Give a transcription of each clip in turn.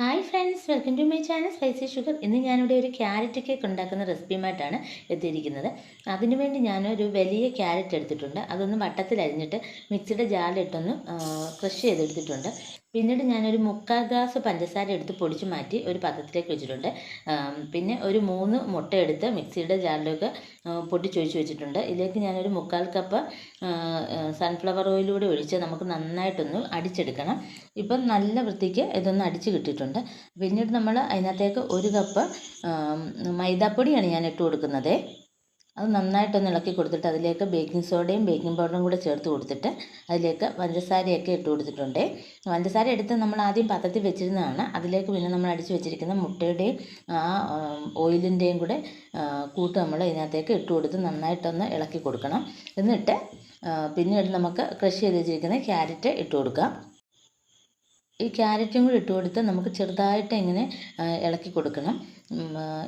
Hi friends, welcome to my channel spicy sugar. ഇന്ന് ഞാനിവിടെ ഒരു ക്യാരറ്റ് കേക്ക് ഉണ്ടാക്കുന്ന റെസിപ്പിയുമായിട്ടാണ് എത്തിയിരിക്കുന്നത്. അതിനുവേണ്ടി ഞാനൊരു വലിയ ക്യാരറ്റ് എടുത്തിട്ടുണ്ട്. അതൊന്ന് വട്ടത്തിൽ അരിഞ്ഞിട്ട് മിക്സിയുടെ ജാറിലിട്ടൊന്ന് ക്രഷ് ചെയ്തെടുത്തിട്ടുണ്ട്. പിന്നീട് ഞാനൊരു 3/4 ഗ്ലാസ് പഞ്ചസാര എടുത്ത് പൊടിച്ച് മാറ്റി ഒരു പാത്രത്തിലേക്ക് വെച്ചിട്ടുണ്ട്. പിന്നെ ഒരു 3 മുട്ട എടുത്ത് മിക്സിയുടെ ജാറിലേക്ക് പൊട്ടിച്ചൊഴിച്ച് വെച്ചിട്ടുണ്ട്. ഇതിലേക്ക് ഞാനൊരു 3/4 കപ്പ് സൺഫ്ലവർ ഓയിലൂടെ ഒഴിച്ച് നമുക്ക് നന്നായിട്ടൊന്ന് അടിച്ചെടുക്കണം. ഇപ്പം നല്ല വൃത്തിക്ക് ഇതൊന്ന് അടിച്ച് കിട്ടിയിട്ടുണ്ട്. പിന്നീട് നമ്മൾ അതിനകത്തേക്ക് 1 കപ്പ് മൈദാപ്പൊടിയാണ് ഞാൻ ഇട്ട് കൊടുക്കുന്നത്. അത് നന്നായിട്ടൊന്ന് ഇളക്കി കൊടുത്തിട്ട് അതിലേക്ക് ബേക്കിംഗ് സോഡയും ബേക്കിംഗ് പൗഡറും കൂടെ ചേർത്ത് കൊടുത്തിട്ട് അതിലേക്ക് പഞ്ചസാരയൊക്കെ ഇട്ട് കൊടുത്തിട്ടുണ്ട്. പഞ്ചസാര എടുത്ത് നമ്മൾ ആദ്യം പാത്രത്തിൽ വെച്ചിരുന്നതാണ്. അതിലേക്ക് പിന്നെ നമ്മൾ അടിച്ച് വെച്ചിരിക്കുന്ന മുട്ടയുടെയും ഓയിലിൻ്റെയും കൂടെ കൂട്ട് നമ്മൾ ഇതിനകത്തേക്ക് ഇട്ട് കൊടുത്ത് നന്നായിട്ടൊന്ന് ഇളക്കി കൊടുക്കണം. എന്നിട്ട് പിന്നീട് നമുക്ക് ക്രഷ് ചെയ്ത് വെച്ചിരിക്കുന്ന ക്യാരറ്റ് ഇട്ട് കൊടുക്കാം. ഈ ക്യാരറ്റും കൂടി ഇട്ട് കൊടുത്ത് നമുക്ക് ചെറുതായിട്ട് ഇങ്ങനെ ഇളക്കി കൊടുക്കണം.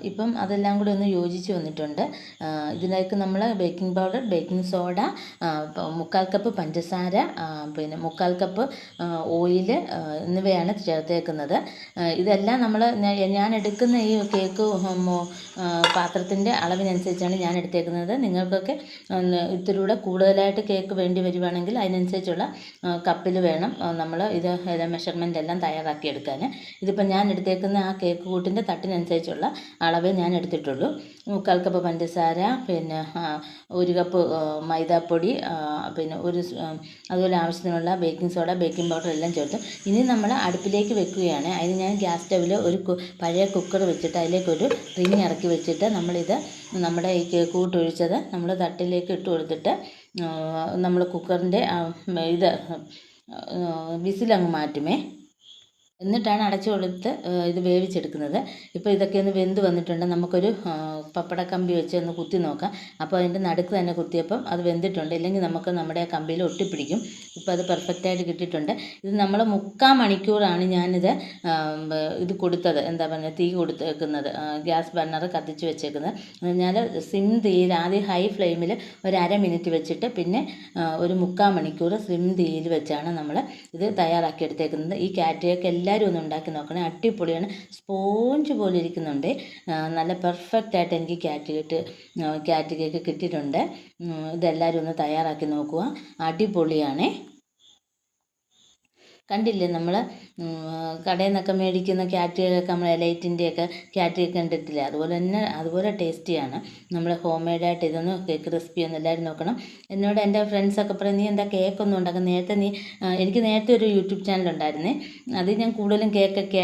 ഇപ്പം അതെല്ലാം കൂടി ഒന്ന് യോജിച്ച് വന്നിട്ടുണ്ട്. ഇതിലേക്ക് നമ്മൾ baking powder, baking soda, 3/4 cup പഞ്ചസാര, പിന്നെ 3/4 കപ്പ് ഓയിൽ എന്നിവയാണ് ചേർത്തേക്കുന്നത്. ഇതെല്ലാം ഞാൻ എടുക്കുന്ന ഈ കേക്ക് പാത്രത്തിൻ്റെ അളവിനനുസരിച്ചാണ് ഞാൻ എടുത്തേക്കുന്നത്. നിങ്ങൾക്കൊക്കെ ഇത്തിരി കൂടുതലായിട്ട് കേക്ക് വേണ്ടി വരുവാണെങ്കിൽ അതിനനുസരിച്ചുള്ള കപ്പിൽ വേണം നമ്മൾ ഇത് മെഷർമെൻ്റ് എല്ലാം തയ്യാറാക്കി എടുക്കാൻ. ഇതിപ്പോൾ ഞാൻ എടുത്തേക്കുന്ന ആ കേക്ക് കൂട്ടിൻ്റെ തട്ടിനനുസരിച്ചുള്ള അളവേ ഞാൻ എടുത്തിട്ടുള്ളൂ. 3/4 കപ്പ് പഞ്ചസാര, പിന്നെ 1 കപ്പ് മൈദാപ്പൊടി, പിന്നെ അതുപോലെ ആവശ്യത്തിനുള്ള ബേക്കിംഗ് സോഡ, ബേക്കിംഗ് പൗഡർ എല്ലാം ചേർത്ത് ഇനി നമ്മൾ അടുപ്പിലേക്ക് വെക്കുകയാണ്. അതിന് ഞാൻ ഗ്യാസ് സ്റ്റവിൽ ഒരു പഴയ കുക്കർ വെച്ചിട്ട് അതിലേക്കൊരു റിങ് ഇറക്കി വെച്ചിട്ട് നമ്മളിത് നമ്മുടെ ഈ കേക്ക് കൂട്ടൊഴിച്ചത് നമ്മൾ തട്ടിലേക്ക് ഇട്ട് കൊടുത്തിട്ട് നമ്മൾ കുക്കറിൻ്റെ വിസിലങ്ങ് മാറ്റുമേ. എന്നിട്ടാണ് അടച്ചു കൊടുത്ത് ഇത് വേവിച്ചെടുക്കുന്നത്. ഇപ്പോൾ ഇതൊക്കെ ഒന്ന് വെന്ത് വന്നിട്ടുണ്ട്. നമുക്കൊരു പപ്പടക്കമ്പി വെച്ച് ഒന്ന് കുത്തി നോക്കാം. അപ്പോൾ അതിൻ്റെ നടുക്ക് തന്നെ കുത്തിയപ്പം അത് വെന്തിട്ടുണ്ട്. ഇല്ലെങ്കിൽ നമുക്ക് നമ്മുടെ കമ്പിയിൽ ഒട്ടിപ്പിടിക്കും. ഇപ്പോൾ അത് പെർഫെക്റ്റായിട്ട് കിട്ടിയിട്ടുണ്ട്. ഇത് നമ്മൾ 3/4 മണിക്കൂറാണ് ഞാനിത് ഇത് കൊടുത്തത്, എന്താ പറയുക, തീ കൊടുത്തേക്കുന്നത്, ഗ്യാസ് ബർണർ കത്തിച്ച് വെച്ചേക്കുന്നത്. ഞാൻ സിം തീയിൽ ആദ്യം ഹൈ ഫ്ലെയിമിൽ ഒരു 1/2 മിനിറ്റ് വെച്ചിട്ട് പിന്നെ ഒരു 3/4 മണിക്കൂർ സിം തീയിൽ വെച്ചാണ് നമ്മൾ ഇത് തയ്യാറാക്കി എടുത്തേക്കുന്നത്. ഈ ക്യാരറ്റ് കേക്ക് എല്ലാവരും ഒന്ന് ഉണ്ടാക്കി നോക്കണേ, അടിപൊളിയാണ്. സ്പോഞ്ച് പോലെ ഇരിക്കുന്നുണ്ട്. നല്ല പെർഫെക്റ്റായിട്ട് എനിക്ക് ക്യാരറ്റ് കേക്ക് കിട്ടിയിട്ടുണ്ട്. ഇതെല്ലാവരും ഒന്ന് തയ്യാറാക്കി നോക്കുക, അടിപൊളിയാണേ. കണ്ടില്ലേ, നമ്മൾ കടയിൽ നിന്നൊക്കെ മേടിക്കുന്ന ക്യാരറ്റ് കേക്ക്, നമ്മൾ എലൈറ്റിൻ്റെയൊക്കെ ക്യാരറ്റ് കേക്ക് കണ്ടിട്ടില്ലേ, അതുപോലെ ടേസ്റ്റിയാണ്. നമ്മൾ ഹോം മെയ്ഡായിട്ട് ഇതൊന്ന് കേക്ക് റെസിപ്പി ഒന്ന് എല്ലാവരും നോക്കണം. എന്നോട് എൻ്റെ ഫ്രണ്ട്സൊക്കെ പറയും, നീ എന്താ കേക്കൊന്നും ഉണ്ടാക്കും, എനിക്ക് നേരത്തെ ഒരു യൂട്യൂബ് ചാനലുണ്ടായിരുന്നേ. അതിൽ ഞാൻ കൂടുതലും കേക്കൊക്കെ